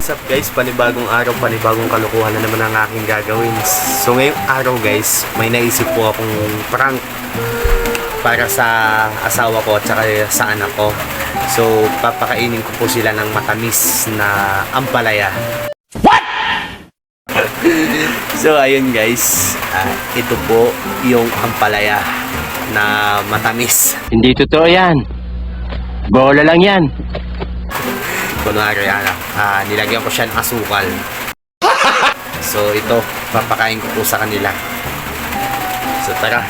What's up guys, panibagong araw, panibagong kalokohan na naman ang aking gagawin. So ngayong araw guys, may naisip po akong prank para sa asawa ko at saka sa anak ko. So papakainin ko po sila ng matamis na ampalaya. What? So ayun guys, ito po yung ampalaya na matamis. Hindi totoo yan. Bola lang yan. Kunwari, nilagyan ko siya ng asukal. So ito, papakain ko po sa kanila. So tara.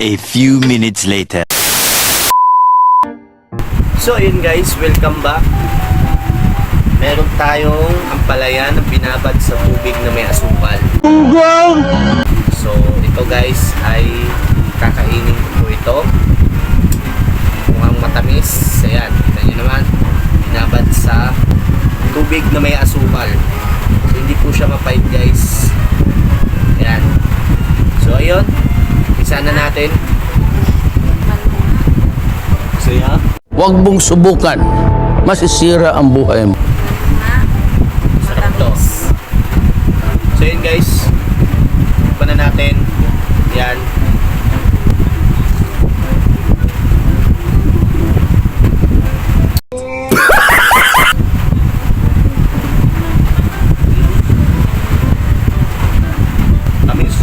A few minutes later. So ayun guys, welcome back. Meron tayong ampalaya na binabad sa tubig na may asukal. So ito guys ay kakainin ko po ito. Mukhang matamis. Ayan, kita nyo naman. Binabad sa tubig na may asukal. So hindi po siya mapait guys. Ayan. So ayun, umpisa na natin. So yeah. Huwag mong subukan. Masisira ang buhay mo. Sarap to. So yun guys, pa na natin. Yan. Tamis.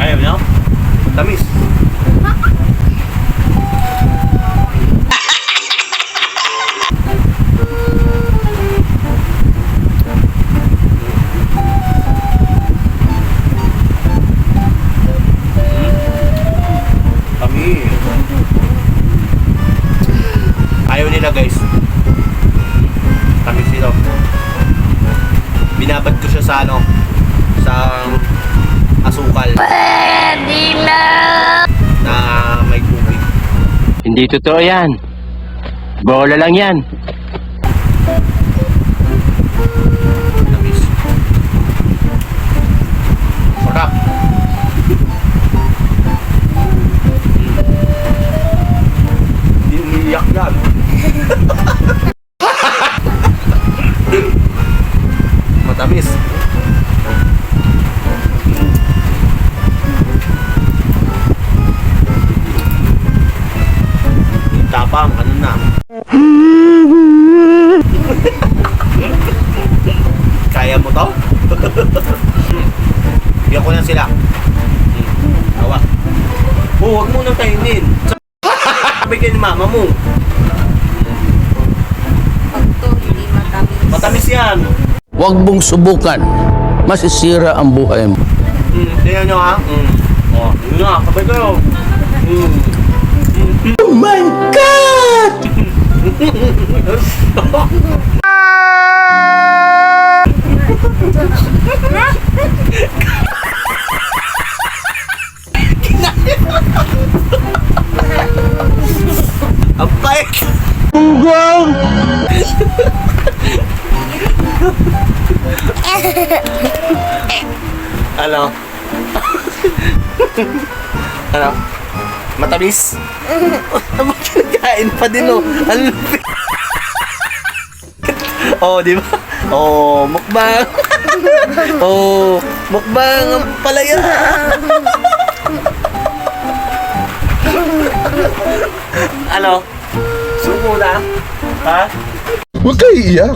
Ayaw niyo? Tamis. Ayaw nila guys. Tamis nito. Binabad ko siya sa sa asukal. Pwede na! Na may tubig. Hindi totoo yan. Bola lang yan. Tamis. Sarap. Hindi umiiyak yan. Matamis. Tapang, ano na? Kaya mo to? Bigyan ko na sila. Hawak. Oh, huwag mo nang kainin. Sabi kayo ni mama mo. Pag to, hindi matamis. Matamis yan. Huwag mong subukan. Masisira ang buhay mo. Tingnan nyo ha. Oh, yun na. Sabay kayo. Oh my God! Ang pait. Ano? Ano? Matamis? Magkakain pa din oh. Ano? Oh, di ba? Oh, mukbang. Oh, mukbang ang palaya. Ano? Sumo na? Ha? Huwag kayo iiyak.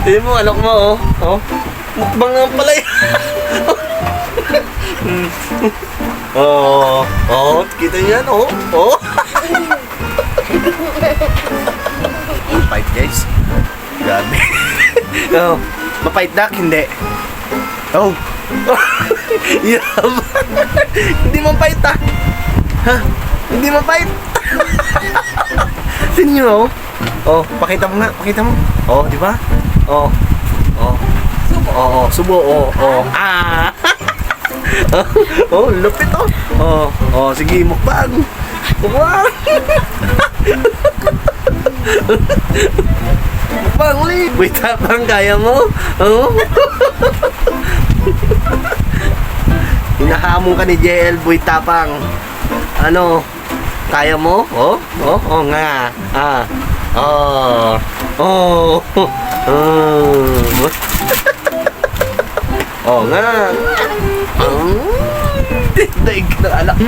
Hindi mo, anak mo oh. Oh, mukbang ang palaya. Oh, oh, kita niyo yan, oh. Oh. Mapait guys. Grabe. Oh, mapait dak, hindi. Oh. Yaman. Hindi mapait ah. Ha? Hindi mapait. Tingnan niyo, oh. Oh, pakita mo nga, pakita mo. Oh, di ba? Oh. Oh. Subo. Oh, subo. Oh, oh. Ah. Oh, lupit oh. Oh, oh, sige, mukbang. Mukbang. Mukbang ulit. Wait, tapang kaya mo? Oh. Hinahamon ka ni JL Boy Tapang. Ano? Kaya mo? Oh? Oh? Oh nga. Ah. Oh. Oh. Oh. Oh nga. Daig na alak.